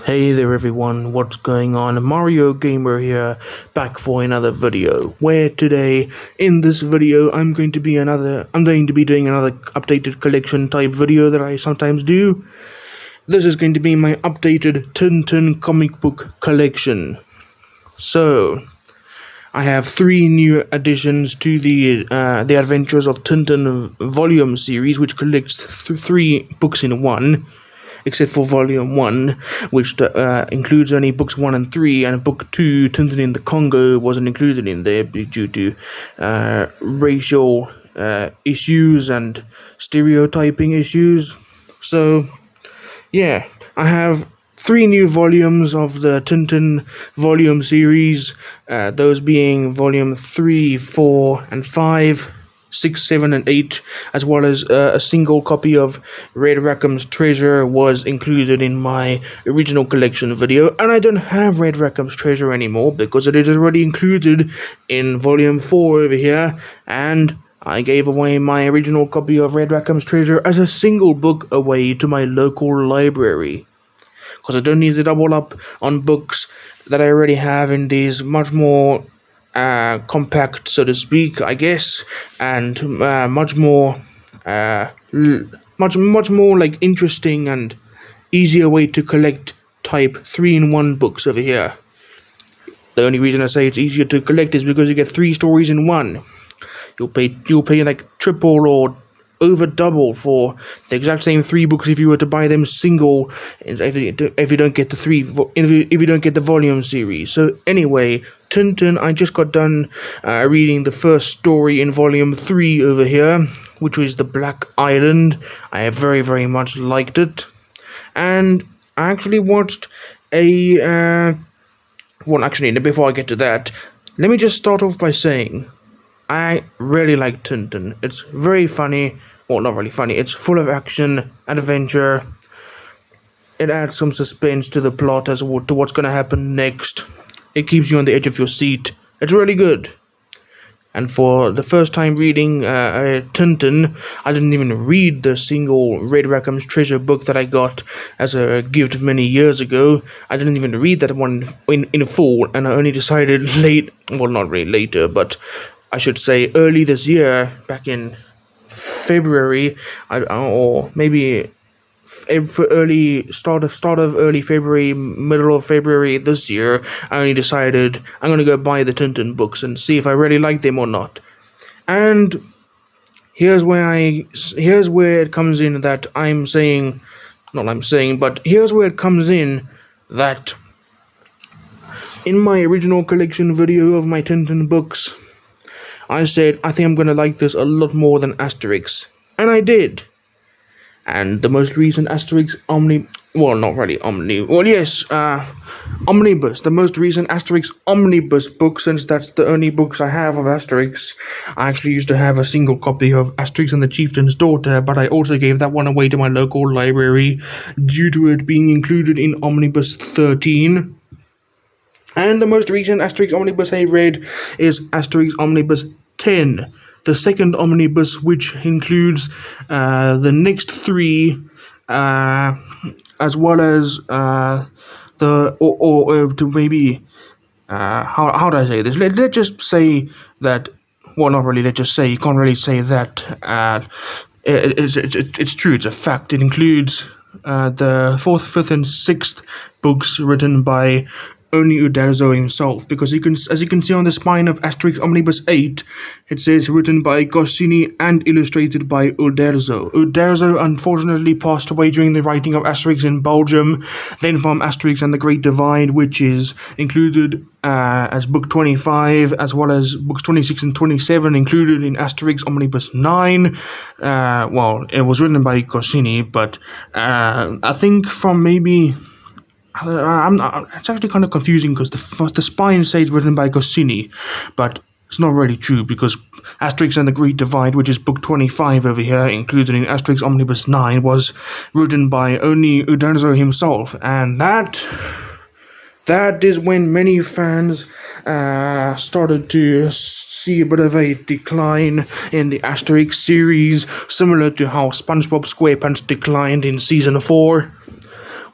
Hey there everyone, what's going on? Mario Gamer here, back for another video, where today, in this video, I'm going to be doing another updated collection type video that I sometimes do. This is going to be my updated Tintin comic book collection. So, I have 3 new additions to the Adventures of Tintin volume series, which collects 3 books in one, except for Volume 1, which includes only Books 1 and 3, and Book 2, Tintin in the Congo, wasn't included in there due to racial issues and stereotyping issues. So, yeah, I have 3 new volumes of the Tintin volume series, those being Volume 3, 4, and 5. 6, 7, and 8, as well as a single copy of Red Rackham's Treasure was included in my original collection video, and I don't have Red Rackham's Treasure anymore because it is already included in Volume 4 over here, and I gave away my original copy of Red Rackham's Treasure as a single book away to my local library, because I don't need to double up on books that I already have in these much more compact, so to speak, I guess, and much more like interesting and easier way to collect type 3-in-1 books over here. The only reason I say it's easier to collect is because you get 3 stories in one. You'll pay like triple or over double for the exact same 3 books if you were to buy them single, if you don't get the volume series. So anyway, Tintin, I just got done reading the first story in Volume 3 over here, which was The Black Island. I have very, very much liked it, and I actually watched before I get to that, let me just start off by saying I really like Tintin. It's very funny. Well, not really funny. It's full of action, adventure. It adds some suspense to the plot as to what's going to happen next. It keeps you on the edge of your seat. It's really good. And for the first time reading Tintin, I didn't even read the single Red Rackham's Treasure book that I got as a gift many years ago. I didn't even read that one in full, and I only decided not really later, but I should say early this year, back in February, or maybe for start of early February, middle of February this year, I only decided I'm gonna go buy the Tintin books and see if I really like them or not. And here's where it comes in that here's where it comes in that in my original collection video of my Tintin books, I said, I think I'm going to like this a lot more than Asterix. And I did. And the most recent Asterix Omnibus, the most recent Asterix Omnibus book, since that's the only books I have of Asterix. I actually used to have a single copy of Asterix and the Chieftain's Daughter, but I also gave that one away to my local library due to it being included in Omnibus 13. And the most recent Asterix Omnibus I read is Asterix Omnibus 10, the second omnibus, which includes the next 3, as well as how do I say this? Let's just say that. Well, not really. Let's just say you can't really say that. It's true. It's a fact. It includes the 4th, 5th, and 6th books written by only Uderzo himself, because as you can see on the spine of Asterix Omnibus 8, it says written by Goscinny and illustrated by Uderzo. Uderzo unfortunately passed away during the writing of Asterix in Belgium, then from Asterix and the Great Divide, which is included as book 25, as well as books 26 and 27 included in Asterix Omnibus 9. It was written by Goscinny, but I think from maybe... it's actually kind of confusing because the spine says written by Goscinny, but it's not really true, because Asterix and the Great Divide, which is book 25 over here, included in Asterix Omnibus 9, was written by only Uderzo himself, and that is when many fans started to see a bit of a decline in the Asterix series, similar to how SpongeBob SquarePants declined in season 4.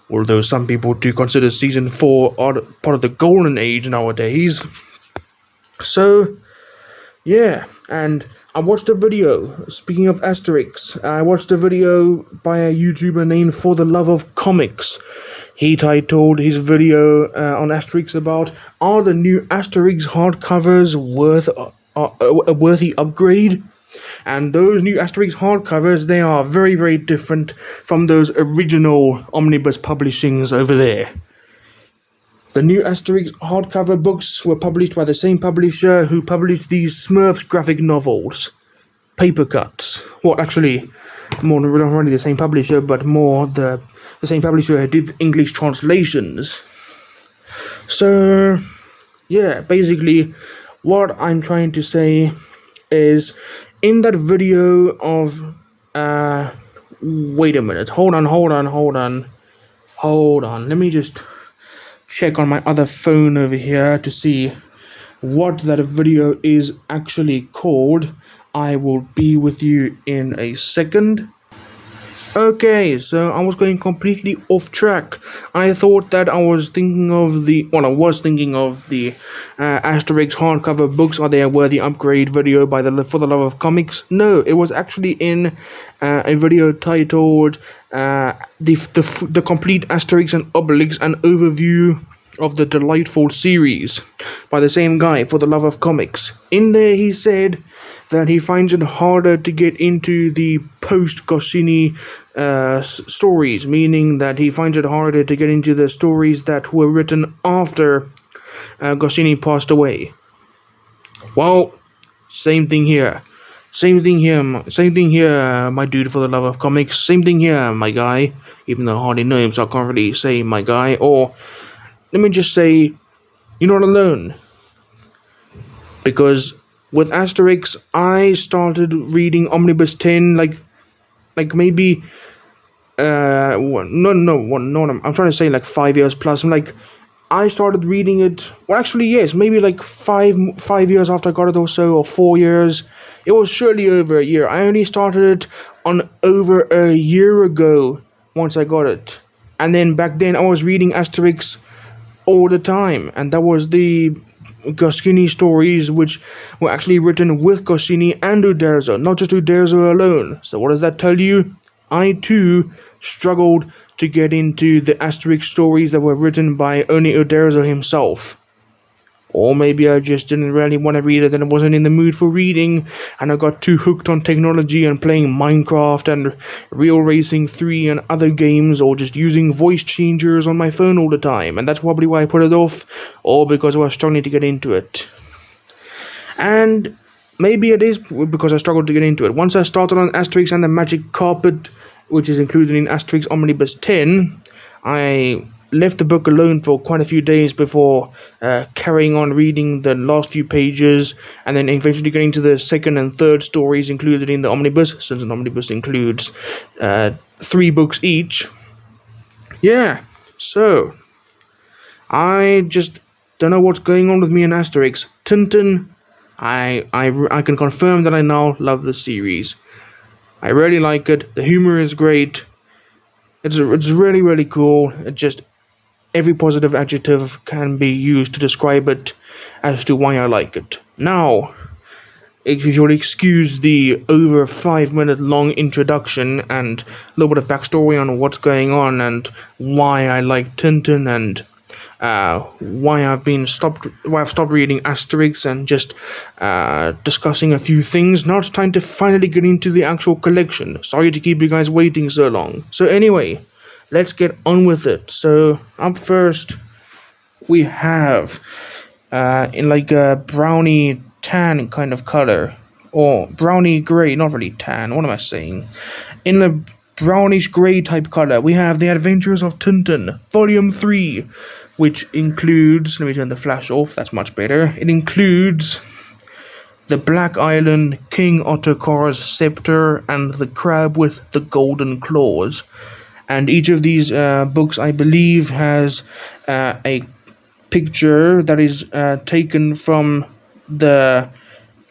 although some people do consider season 4 part of the golden age nowadays. So, yeah, and I watched a video, speaking of Asterix, I watched a video by a YouTuber named For the Love of Comics. He titled his video on Asterix about, are the new Asterix hardcovers worth a worthy upgrade? And those new Asterix hardcovers, they are very, very different from those original omnibus publishings over there. The new Asterix hardcover books were published by the same publisher who published these Smurfs graphic novels, paper cuts. Well, actually, more not really the same publisher, but more the same publisher who did English translations. So, yeah, basically, what I'm trying to say is, in that video of, wait a minute, hold on, let me just check on my other phone over here to see what that video is actually called. I will be with you in a second. Okay, so I was going completely off track. I thought that I was thinking of the Asterix hardcover books, are they a worthy upgrade video by For the Love of Comics. No, it was actually in a video titled the complete Asterix and Obelix, an overview of the delightful series by the same guy, For the Love of Comics. In there he said that he finds it harder to get into the post-Goscinny stories, meaning that he finds it harder to get into the stories that were written after Goscinny passed away. Well, same thing here, my dude, For the Love of Comics. Same thing here, my guy. Even though I hardly know him, so I can't really say my guy. Or let me just say, you're not alone. Because with Asterix, I started reading Omnibus 10 like maybe I'm trying to say like 5 years plus. I started reading it, well, actually, yes, maybe like five years after I got it or so, or 4 years. It was surely over a year. I only started it on over a year ago once I got it. And then back then I was reading Asterix all the time, and that was the Goscinny stories, which were actually written with Goscinny and Uderzo, not just Uderzo alone. So what does that tell you? I too struggled to get into the Asterix stories that were written by only Uderzo himself. Or maybe I just didn't really want to read it and I wasn't in the mood for reading, and I got too hooked on technology and playing Minecraft and Real Racing 3 and other games, or just using voice changers on my phone all the time, and that's probably why I put it off, or because I was struggling to get into it. And maybe it is because I struggled to get into it. Once I started on Asterix and the Magic Carpet, which is included in Asterix Omnibus 10, I left the book alone for quite a few days before carrying on reading the last few pages, and then eventually getting to the second and third stories included in the omnibus, since an omnibus includes 3 books each. Yeah, so I just don't know what's going on with me and Asterix. Tintin, I can confirm that I now love the series. I really like it. The humor is great. It's really, really cool. It just, every positive adjective can be used to describe it as to why I like it. Now, if you'll excuse the over 5 minute long introduction and a little bit of backstory on what's going on and why I like Tintin and why I've stopped reading Asterix, and just discussing a few things. Now it's time to finally get into the actual collection. Sorry to keep you guys waiting so long. So anyway, let's get on with it. So up first, we have in like a brownie tan kind of color, or brownie gray, not really tan. What am I saying? In a brownish gray type color, we have The Adventures of Tintin, Volume 3. Which includes, let me turn the flash off, that's much better. It includes the Black Island, King Ottokar's scepter, and the crab with the golden claws. And each of these books, I believe, has a picture that is taken from the...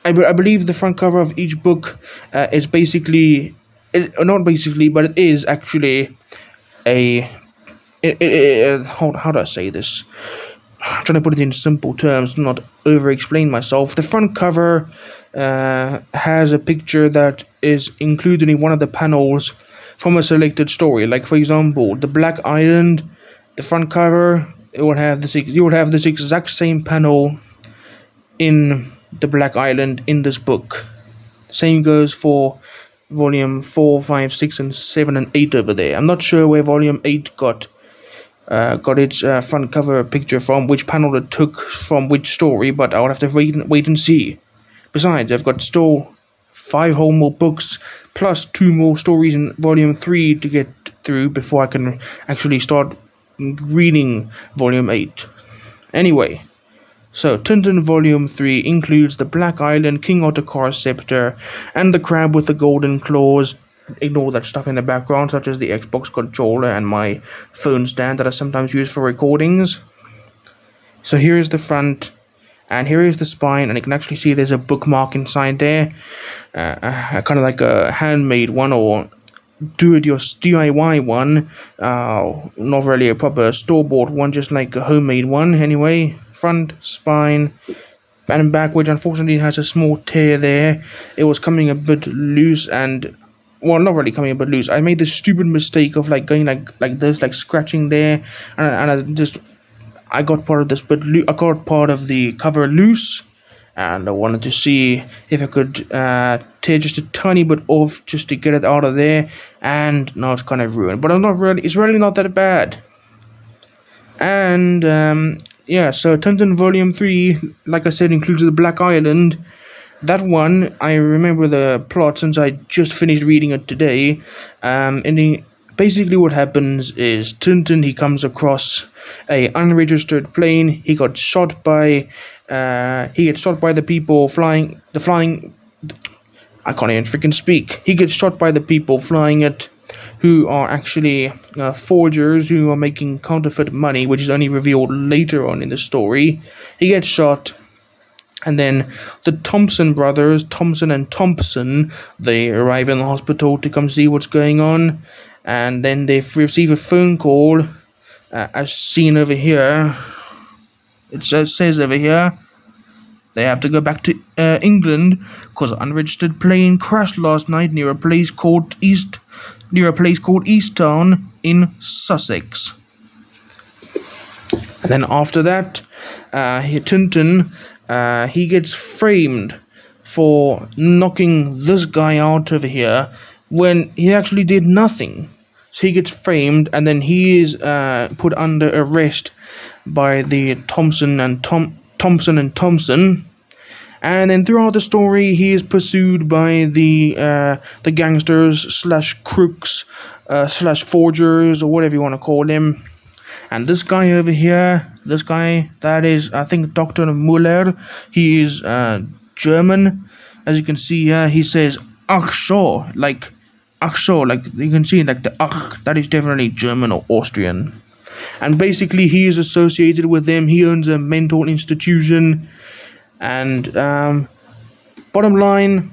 I believe the front cover of each book is basically... not basically, but it is actually a how do I say this? I'm trying to put it in simple terms, not over-explain myself. The front cover has a picture that is included in one of the panels from a selected story. Like for example, the Black Island, the front cover, it will have this. You will have this exact same panel in the Black Island in this book. Same goes for volume 4, 5, 6, and 7 and 8 over there. I'm not sure where volume 8 got its front cover picture from, which panel it took from which story, but I'll have to wait and see. Besides, I've got still 5 whole more books, plus 2 more stories in volume 3 to get through before I can actually start reading volume 8. Anyway, so Tintin volume 3 includes the Black Island, King Ottokar's scepter, and the crab with the golden claws. Ignore that stuff in the background, such as the Xbox controller and my phone stand that I sometimes use for recordings. So here is the front, and here is the spine, and you can actually see there's a bookmark inside there, kind of like a handmade one or DIY one, not really a proper store-bought one, just like a homemade one. Anyway, front, spine, and back, which unfortunately has a small tear there. It was coming a bit loose, and well, not really coming a bit loose. I made the stupid mistake of like going like this, like scratching there, and I got part of this bit. I got part of the cover loose, and I wanted to see if I could tear just a tiny bit off just to get it out of there. And now it's kind of ruined, but it's really not that bad. And yeah, so Tintin Volume 3, like I said, includes the Black Island. That one, I remember the plot since I just finished reading it today. Basically what happens is Tintin, he comes across a unregistered plane. He gets shot by the people flying. I can't even freaking speak. He gets shot by the people flying it, who are actually forgers who are making counterfeit money, which is only revealed later on in the story. He gets shot. And then the Thompson brothers, Thompson and Thompson, they arrive in the hospital to come see what's going on. And then they receive a phone call, as seen over here. It says over here, they have to go back to England because an unregistered plane crashed last night near a place called Easttown in Sussex. And then after that, Tintin, he gets framed for knocking this guy out over here when he actually did nothing. So he gets framed, and then he is put under arrest by the Thompson and Thompson. And then throughout the story, he is pursued by the gangsters slash crooks slash forgers, or whatever you want to call them. And this guy over here, that is, I think, Dr. Muller. He is German. As you can see here, he says, ach so, like you can see, like the ach, that is definitely German or Austrian. And basically, he is associated with them. He owns a mental institution. And bottom line,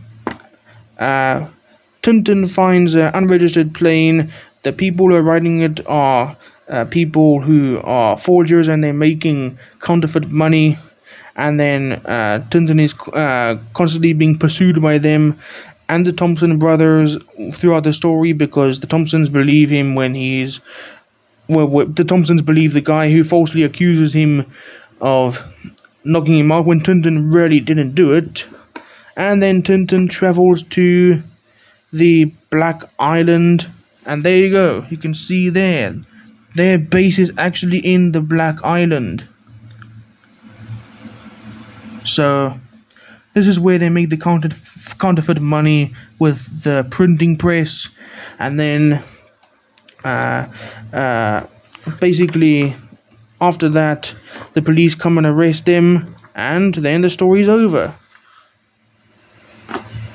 Tintin finds an unregistered plane. The people who are riding it are people who are forgers, and they're making counterfeit money. And then Tintin is constantly being pursued by them and the Thompson brothers throughout the story, because the Thompsons believe him when he's... the Thompsons believe the guy who falsely accuses him of knocking him out when Tintin really didn't do it. And then Tintin travels to the Black Island, and there you go. You can see there. Their base is actually in the Black Island. So this is where they make the counterfeit money with the printing press. And then basically after that, the police come and arrest them, and then the story's over.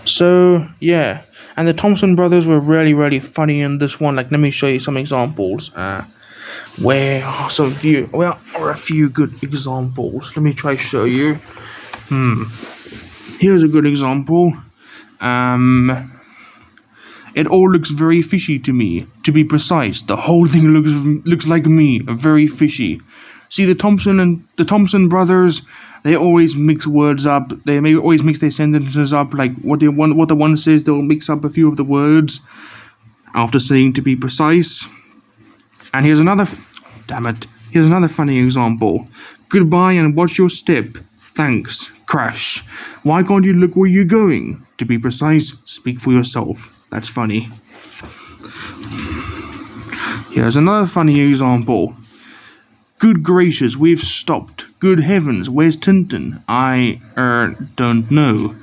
So yeah, and the Thompson brothers were really, really funny in this one. Like, let me show you some examples. Where are a few good examples? Let me try to show you. Here's a good example. It all looks very fishy to me. To be precise, the whole thing looks like me, very fishy. See, the Thompson brothers, they always mix words up. They may always mix their sentences up. Like what the one says, they'll mix up a few of the words after saying to be precise. And here's another funny example. Goodbye and watch your step. Thanks. Crash. Why can't you look where you're going? To be precise, speak for yourself. That's funny. Here's another funny example. Good gracious, we've stopped. Good heavens, where's Tintin? I don't know.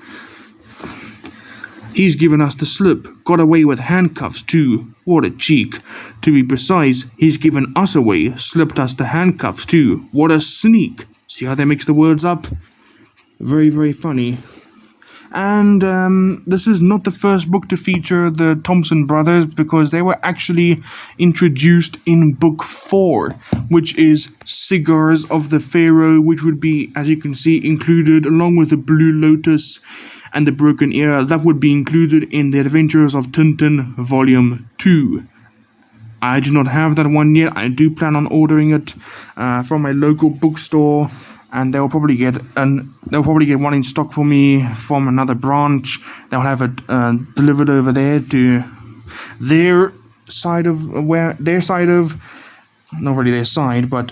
He's given us the slip. Got away with handcuffs too. What a cheek. To be precise, he's given us away. Slipped us the handcuffs too. What a sneak. See how they mix the words up? Very, very funny. And this is not the first book to feature the Thompson brothers, because they were actually introduced in book 4, which is Cigars of the Pharaoh, which would be, as you can see, included along with the Blue Lotus and the Broken Ear. That would be included in the Adventures of Tintin Volume 2. I do not have that one yet. I do plan on ordering it from my local bookstore, and they'll probably get one in stock for me from another branch. They'll have it delivered over there to their side of not really their side, but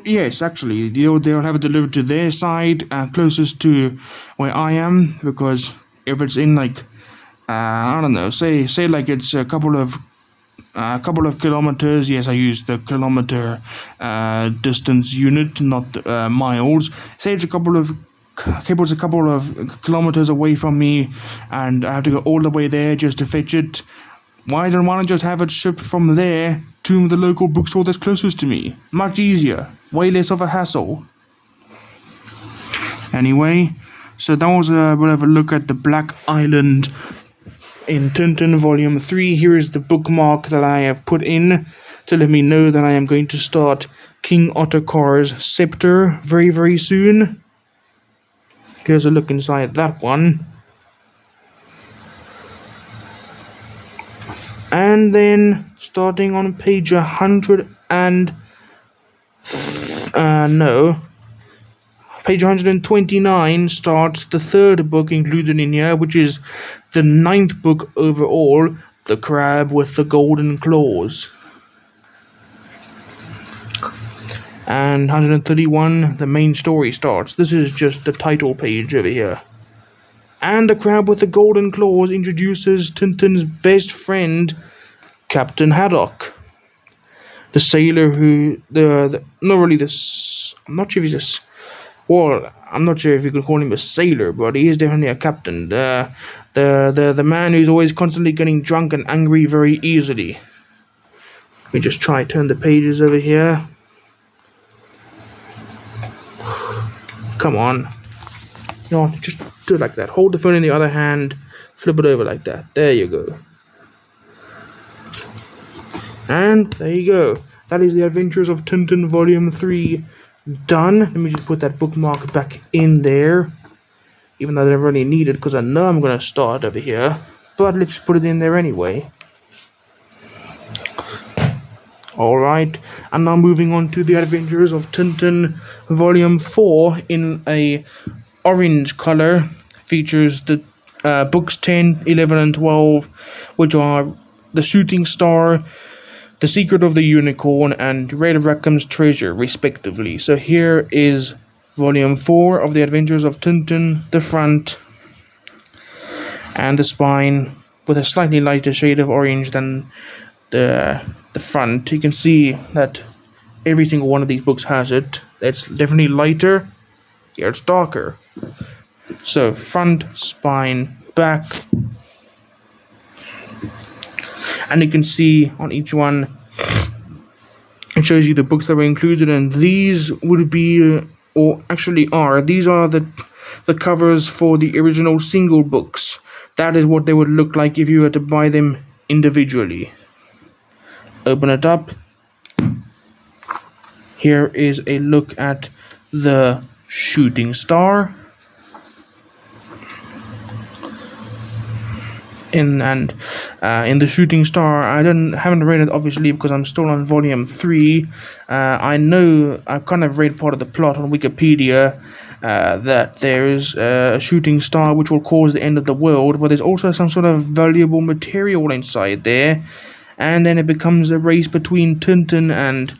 yes, actually they'll have it delivered to their side, closest to where I am, because if it's in like I don't know, say like it's a couple of kilometers. Yes, I use the kilometer distance unit, not miles. Say it's a couple of kilometers away from me, and I have to go all the way there just to fetch it. Why don't I just have it shipped from there to the local bookstore that's closest to me? Much easier, way less of a hassle. Anyway, so that was a bit of a look at the Black Island in Tintin Volume 3. Here is the bookmark that I have put in to let me know that I am going to start King Ottokar's Scepter very, very soon. Here's a look inside that one. And then, starting on page 129 starts the third book included in here, which is the 9th book overall, The Crab with the Golden Claws. And 131, the main story starts. This is just the title page over here. And The Crab with the Golden Claws introduces Tintin's best friend, Captain Haddock. The sailor who, I'm not sure if you could call him a sailor, but he is definitely a captain. The man who's always constantly getting drunk and angry very easily. Let me just try turn the pages over here. Come on. No, just do it like that. Hold the phone in the other hand, flip it over like that. There you go. And there you go. That is the Adventures of Tintin Volume 3 done. Let me just put that bookmark back in there, even though I don't really need it because I know I'm going to start over here, but let's put it in there anyway. Alright, and now moving on to the Adventures of Tintin Volume 4 in a orange color. Features the books 10, 11 and 12, which are The Shooting Star, The Secret of the Unicorn, and Red Rackham's Treasure, respectively. So here is Volume 4 of the Adventures of Tintin, the front and the spine, with a slightly lighter shade of orange than the front. You can see that every single one of these books has it. It's definitely lighter, here it's darker. So front, spine, back, and you can see on each one it shows you the books that were included, and these would be these are the covers for the original single books. That is what they would look like if you were to buy them individually. Open it up. Here is a look at the Shooting Star. in the Shooting Star. I haven't read it obviously because I'm still on volume 3. I know I've kind of read part of the plot on Wikipedia, that there is a shooting star which will cause the end of the world, but there's also some sort of valuable material inside there, and then it becomes a race between Tintin and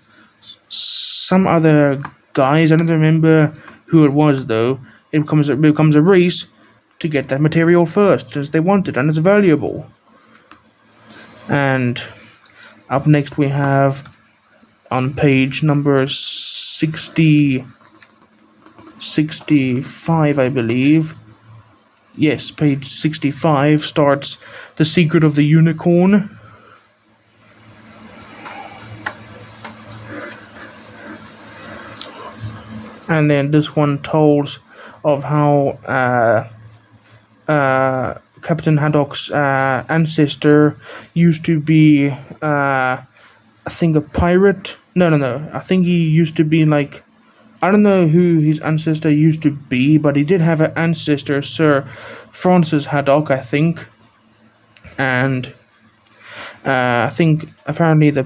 some other guys. I don't remember who it was though. It becomes a race to get that material first, as they want it, and it's valuable. And up next we have, on page number 65, I believe. Yes, page 65 starts The Secret of the Unicorn. And then this one tells of how Captain Haddock's ancestor used to be, I think, a pirate. No. I think he used to be like, I don't know who his ancestor used to be, but he did have an ancestor, Sir Francis Haddock, I think. And I think apparently the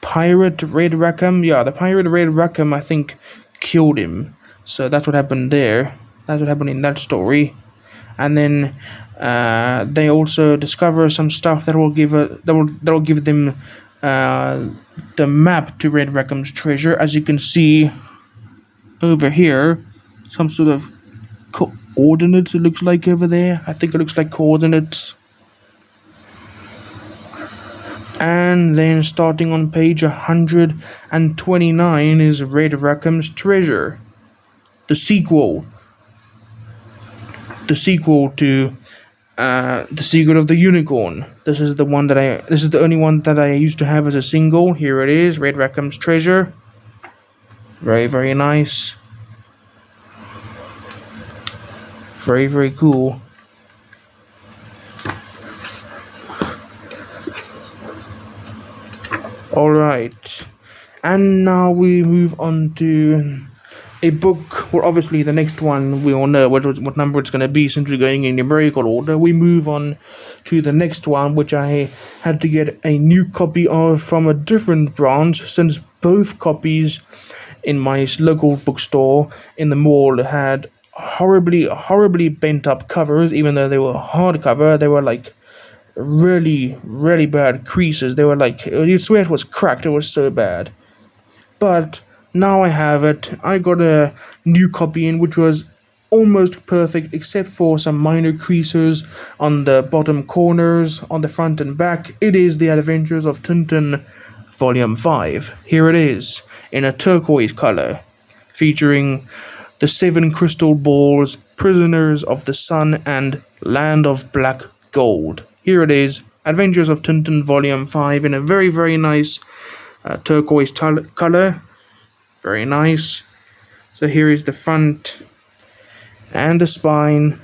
pirate Red Rackham, I think, killed him. So that's what happened there. That's what happened in that story. And then they also discover some stuff that will give them the map to Red Rackham's treasure. As you can see over here, some sort of coordinates, it looks like over there. I think it looks like coordinates. And then starting on page 129 is Red Rackham's treasure, the sequel to The Secret of the Unicorn. This is the only one that I used to have as a single. Here it is, Red Rackham's treasure. Very, very nice. Very, very cool. Alright, and now we move on to a book. Well, obviously the next one we all know what number it's going to be, since we're going in numerical order. We move on to the next one, which I had to get a new copy of from a different branch, since both copies in my local bookstore in the mall had horribly bent up covers. Even though they were hardcover, they were like really, really bad creases. They were like, you'd swear it was cracked. It was so bad. But now I have it. I got a new copy in which was almost perfect, except for some minor creases on the bottom corners, on the front and back. It is The Adventures of Tintin, Volume 5. Here it is, in a turquoise color, featuring the 7 crystal balls, Prisoners of the Sun, and Land of Black Gold. Here it is, Adventures of Tintin, Volume 5, in a very, very nice turquoise color. Very nice. So here is the front, and the spine,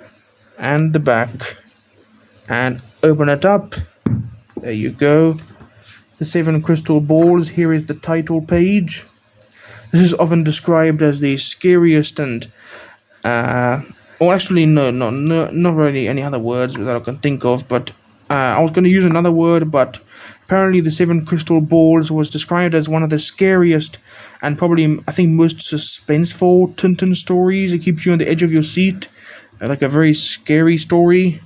and the back. And open it up. There you go. The 7 crystal balls. Here is the title page. This is often described as the scariest and actually, no, not really any other words that I can think of, but I was going to use another word, but apparently the 7 crystal balls was described as one of the scariest and probably, I think, most suspenseful Tintin stories. It keeps you on the edge of your seat, like a very scary story,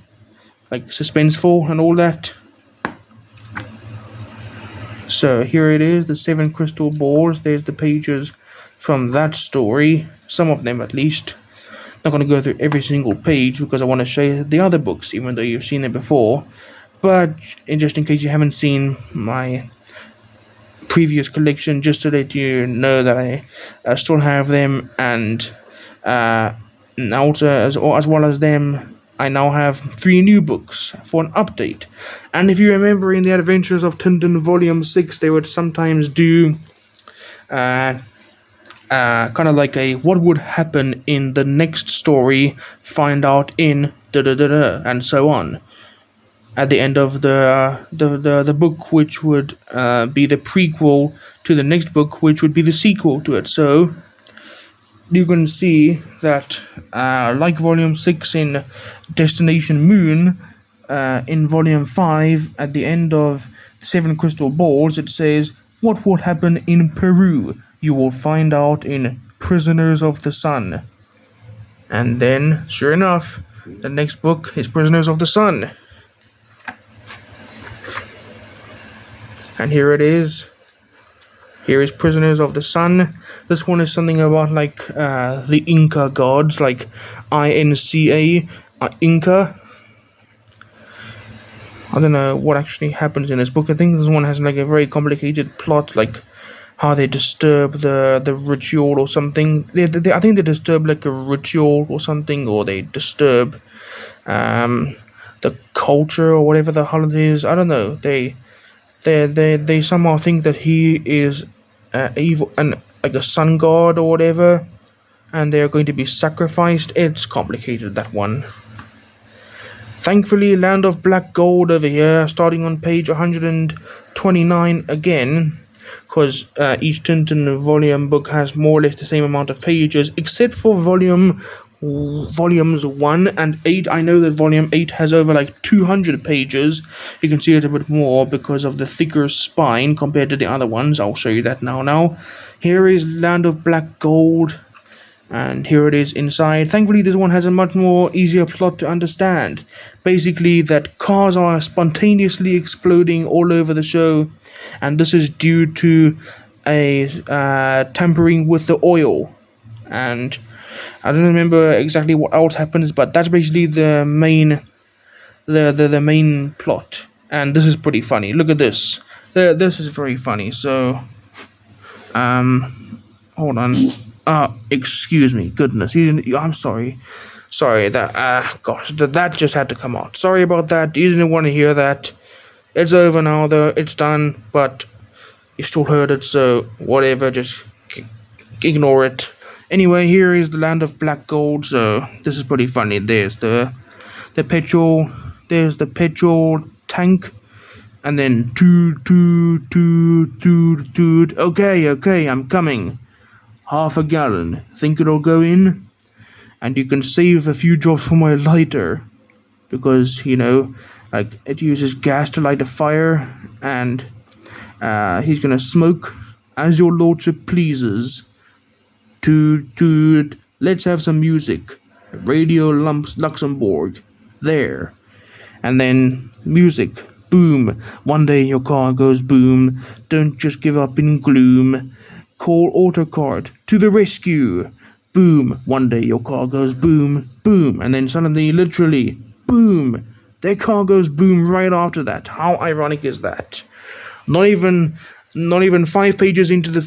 like suspenseful and all that. So here it is, the 7 crystal balls. There's the pages from that story, some of them at least. Not going to go through every single page because I want to show you the other books, even though you've seen them before. But just in case you haven't seen my previous collection, just to let you know that I still have them, and also as well as them, I now have 3 new books for an update. And if you remember, in The Adventures of Tintin Volume 6, they would sometimes do kind of like a what would happen in the next story, find out in da-da-da-da, and so on, at the end of the book, which would be the prequel to the next book, which would be the sequel to it. So you can see that, like Volume 6 in Destination Moon, in volume 5, at the end of 7 crystal balls, it says, "What will happen in Peru? You will find out in Prisoners of the Sun." And then, sure enough, the next book is Prisoners of the Sun. And here it is. Here is Prisoners of the Sun. This one is something about like the Inca gods, like INCA, Inca. I don't know what actually happens in this book. I think this one has like a very complicated plot, like how they disturb the ritual or something. I think they disturb like a ritual or something, or they disturb the culture or whatever the hell it is. I don't know. They somehow think that he is evil and like a sun god or whatever, and they are going to be sacrificed. It's complicated, that one. Thankfully, Land of Black Gold over here, starting on page 129 again, because each Tintin volume book has more or less the same amount of pages, except for volumes 1 and 8. I know that volume 8 has over like 200 pages. You can see it a bit more because of the thicker spine compared to the other ones. I'll show you that now. Here is Land of Black Gold, and here it is inside. Thankfully, this one has a much more easier plot to understand. Basically, that cars are spontaneously exploding all over the show, and this is due to a tampering with the oil. And I don't remember exactly what else happens, but that's basically the main plot. And this is pretty funny. Look at this. This is very funny. So, hold on. Excuse me. Goodness. I'm sorry. Sorry, that just had to come out. Sorry about that. You didn't want to hear that. It's over now, though. It's done, but you still heard it, so whatever. Just ignore it. Anyway, here is the Land of Black Gold. So this is pretty funny. There's the petrol. There's the petrol tank, and then toot. Okay, I'm coming. Half a gallon. Think it'll go in? And you can save a few drops for my lighter, because like it uses gas to light a fire, and he's gonna smoke as your lordship pleases. Toot. Let's have some music. Radio Luxembourg. There. And then music. Boom. One day your car goes boom. Don't just give up in gloom. Call AutoCart to the rescue. Boom. One day your car goes boom, boom. And then suddenly, literally, boom. Their car goes boom right after that. How ironic is that? Not even 5 pages into the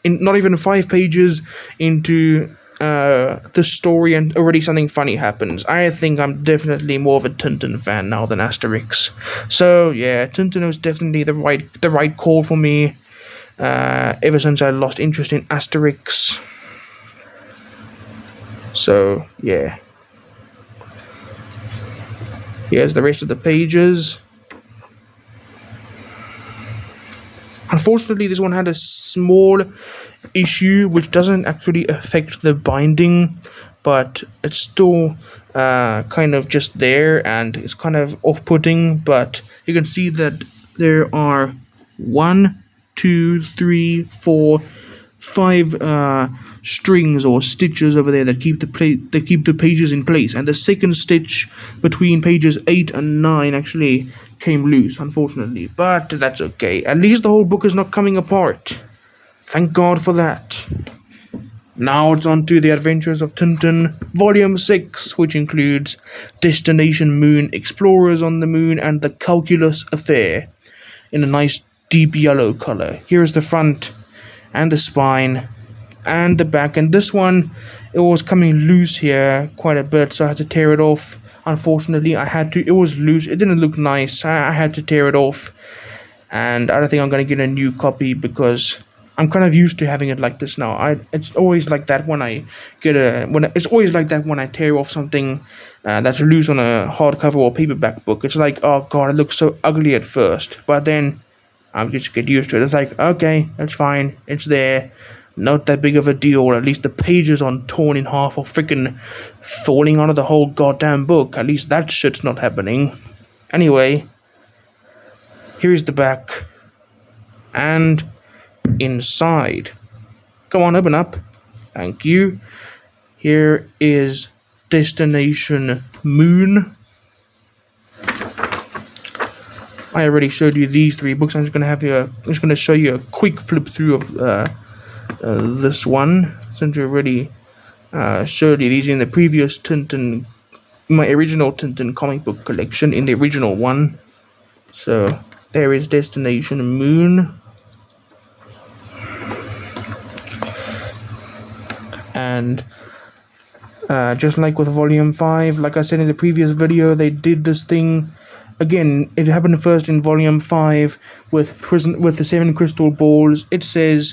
not even 5 pages into the story, and already something funny happens. I think I'm definitely more of a Tintin fan now than Asterix. So yeah, Tintin was definitely the right call for me. Ever since I lost interest in Asterix. So yeah. Here's the rest of the pages. Unfortunately, this one had a small issue which doesn't actually affect the binding, but it's still kind of just there, and it's kind of off-putting. But you can see that there are 1, 2, 3, 4, 5 strings or stitches over there that keep the pages in place, and the second stitch between pages 8 and 9 actually came loose, unfortunately, but that's okay. At least the whole book is not coming apart. Thank God for that. Now it's on to the Adventures of Tintin, Volume 6, which includes Destination Moon, Explorers on the Moon, and The Calculus Affair, in a nice deep yellow color. Here's the front, and the spine, and the back, and this one, it was coming loose here quite a bit, so I had to tear it off. Unfortunately, I had to. It was loose. It didn't look nice. I had to tear it off, and I don't think I'm gonna get a new copy because I'm kind of used to having it like this now. It's always like that when I it's always like that when I tear off something that's loose on a hardcover or paperback book. It's like, oh god, it looks so ugly at first, but then I just get used to it. It's like, okay, that's fine. It's there. Not that big of a deal, or at least the pages aren't torn in half or freaking falling out of the whole goddamn book. At least that shit's not happening. Anyway, here's the back and inside. Come on, open up. Thank you. Here is Destination Moon. I already showed you these 3 books. I'm just gonna show you a quick flip through of this one, since we already showed you these in the previous Tintin, my original Tintin comic book collection, in the original one. So there is Destination Moon. And just like with Volume 5, like I said in the previous video, they did this thing again. It happened first in Volume 5 with the 7 crystal balls. It says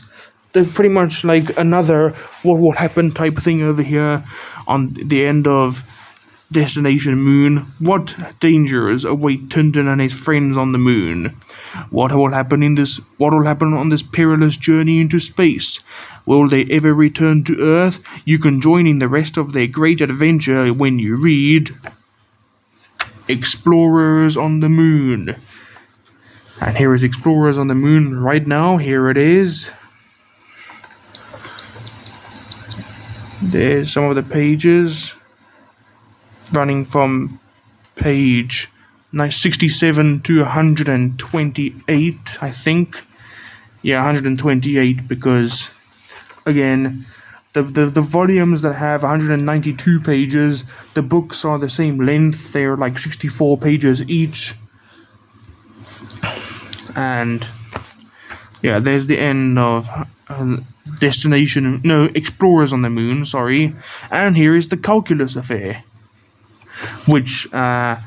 there's pretty much like another what will happen type thing over here on the end of Destination Moon. What dangers await Tintin and his friends on the moon? What will happen on this perilous journey into space? Will they ever return to Earth? You can join in the rest of their great adventure when you read Explorers on the Moon. And here is Explorers on the Moon right now. Here it is. There's some of the pages, running from page 67 to 128, I think. Yeah, 128, because again, the volumes that have 192 pages, the books are the same length. They're like 64 pages each. And yeah, there's the end of Explorers on the Moon, sorry. And here is the Calculus Affair, which for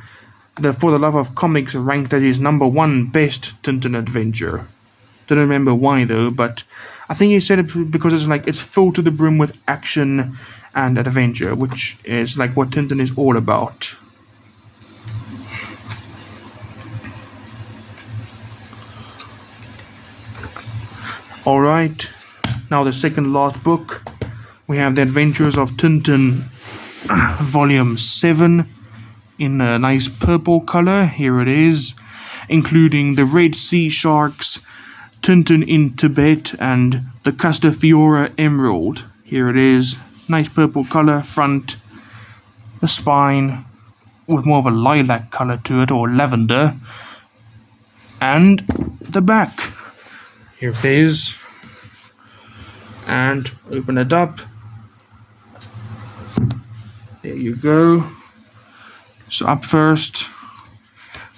the Love of Comics ranked as his #1 best Tintin adventure. Don't remember why though, but I think he said it because it's filled to the brim with action and adventure, which is like what Tintin is all about. Alright, now the second last book. We have The Adventures of Tintin, Volume 7, in a nice purple color. Here it is, including the Red Sea Sharks, Tintin in Tibet, and the Castafiore Emerald. Here it is, nice purple color front, the spine with more of a lilac color to it, or lavender, and the back. Here it is, and open it up. There you go. So up first,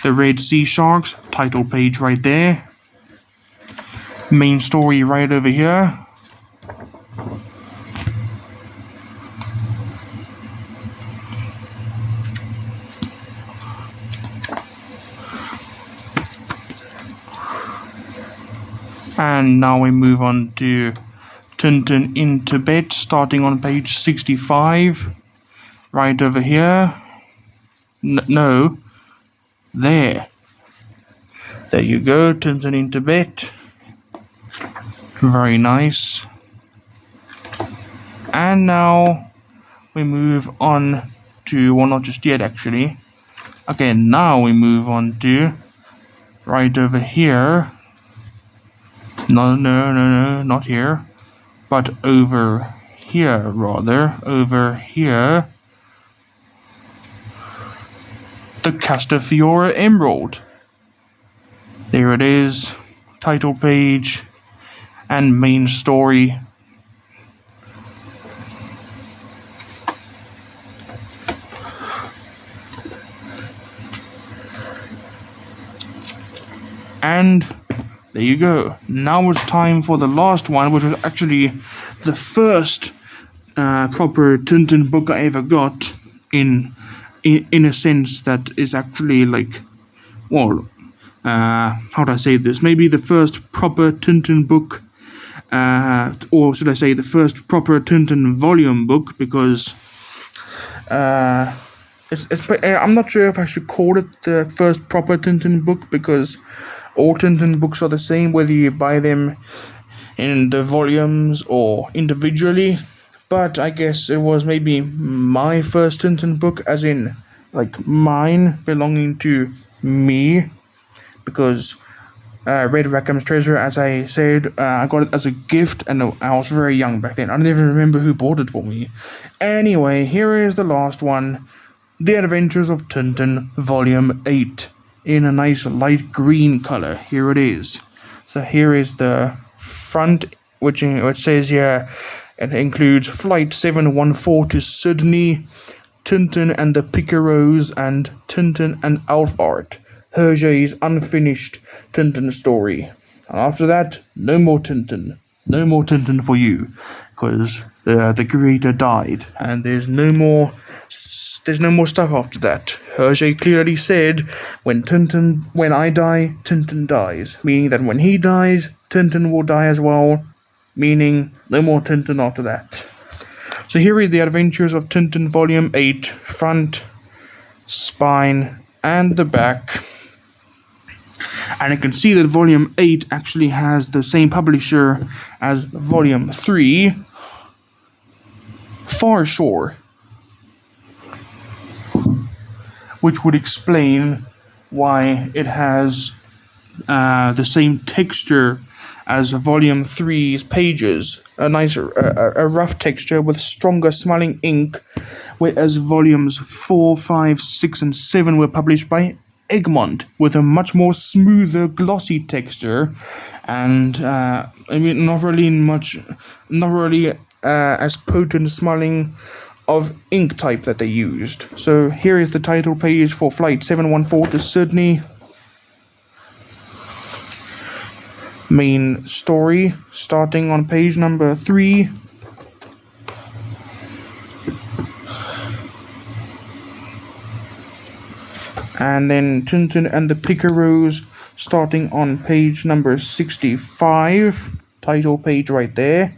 the Red Sea Sharks, title page right there. Main story right over here. And now we move on to Tintin in Tibet, starting on page 65. Right over here. No. There. There you go, Tintin in Tibet. Very nice. And now we move on to, well, not just yet actually. Okay, now we move on to right over here. No, not here. But over here, rather. Over here. The Castafiore Emerald. There it is. Title page and main story. And there you go. Now it's time for the last one, which was actually the first proper Tintin book I ever got, in a sense that is actually like, well, how do I say this? Maybe the first proper Tintin book, or should I say the first proper Tintin volume book, because I'm not sure if I should call it the first proper Tintin book, because all Tintin books are the same, whether you buy them in the volumes or individually. But I guess it was maybe my first Tintin book, as in, like, mine, belonging to me, because Red Rackham's Treasure, as I said, I got it as a gift, and I was very young back then. I don't even remember who bought it for me. Anyway, here is the last one. The Adventures of Tintin, Volume 8, in a nice light green color. Here it is. So here is the front, which says here, it includes Flight 714 to Sydney, Tintin and the Picaros, and Tintin and Alf Art, Hergé's unfinished Tintin story. And after that, no more Tintin. No more Tintin for you, because the creator died, and there's no more stuff after that. Hergé clearly said, when I die, Tintin dies, meaning that when he dies, Tintin will die as well, meaning no more Tintin after that. So here is the Adventures of Tintin Volume 8, front, spine, and the back. And you can see that Volume 8 actually has the same publisher as Volume 3, Far Shore, which would explain why it has the same texture as Volume 3's pages, a rough texture with stronger smelling ink, whereas Volumes 4, 5, 6, and 7 were published by Egmont with a much more smoother, glossy texture, and not really as potent smelling of ink type that they used. So here is the title page for Flight 714 to Sydney. Main story, starting on page number 3. And then Tintin and the Picaros, starting on page number 65. Title page right there.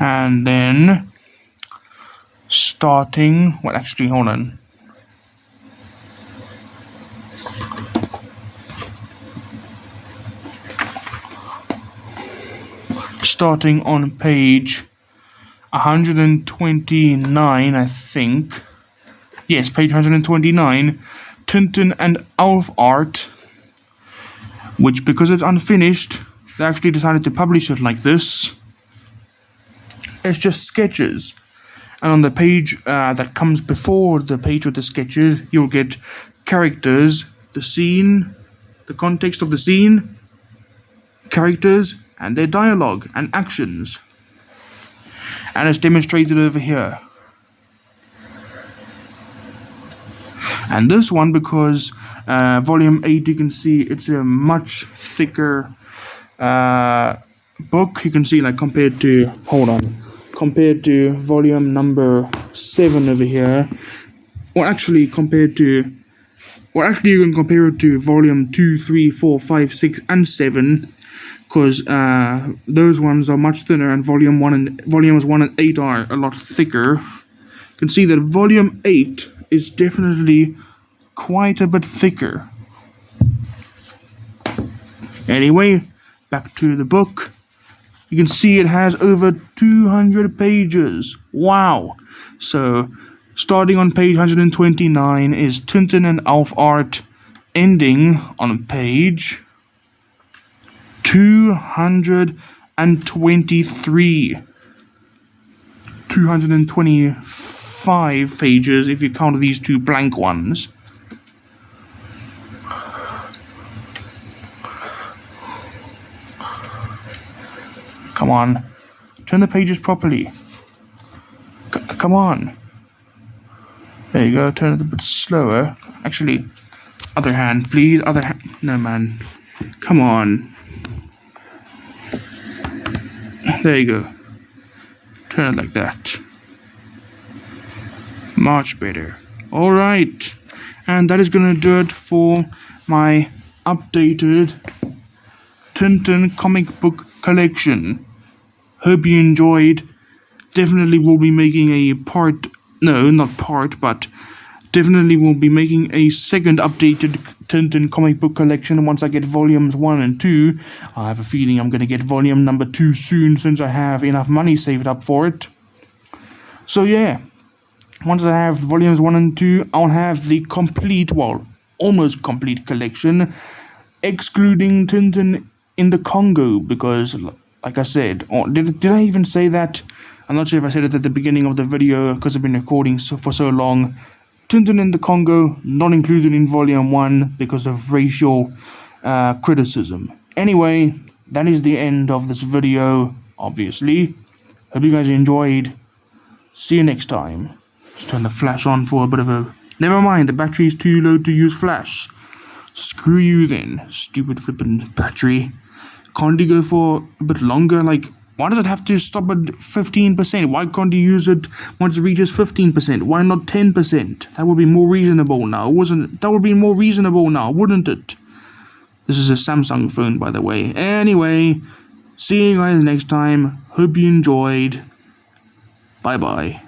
And then starting on page 129, I think. Yes, page 129, Tintin and Alf Art, which, because it's unfinished, they actually decided to publish it like this. It's just sketches. And on the page that comes before the page with the sketches, you'll get characters, the scene, the context of the scene, characters, and their dialogue and actions. And it's demonstrated over here. And this one, because Volume 8, you can see it's a much thicker book. You can see, like, compared to Volume number 7 over here. You can compare it to Volume 2, 3, 4, 5, 6, and 7. Because those ones are much thinner, and Volumes 1 and 8 are a lot thicker. You can see that Volume 8 is definitely quite a bit thicker. Anyway, back to the book. You can see it has over 200 pages. Wow! So, starting on page 129 is Tintin and Alf Art, ending on page 223. 225 pages if you count these two blank ones. Come on, turn the pages properly. Come on. There you go, turn it a bit slower. Actually, other hand, please. Other hand. No, man. Come on. There you go. Turn it like that. Much better. Alright. And that is gonna do it for my updated Tintin comic book collection. Hope you enjoyed. Definitely will be making a definitely will be making a second updated Tintin comic book collection once I get Volumes 1 and 2. I have a feeling I'm going to get Volume number 2 soon, since I have enough money saved up for it. So yeah, Once I have volumes 1 and 2, I'll have the complete, well, almost complete collection, excluding Tintin in the Congo, because, like I said, did I even say that? I'm not sure if I said it at the beginning of the video, because I've been recording for so long. Tintin in the Congo, not included in volume 1, because of racial criticism. Anyway, that is the end of this video, obviously. Hope you guys enjoyed. See you next time. Let's turn the flash on for a bit of a... Never mind, the battery is too low to use flash. Screw you then, stupid flippin' battery. Can't you go for a bit longer? Like, why does it have to stop at 15%? Why can't you use it once it reaches 15%? Why not 10%? That would be more reasonable now, that would be more reasonable now, wouldn't it? This is a Samsung phone, by the way. Anyway, see you guys next time. Hope you enjoyed. Bye-bye.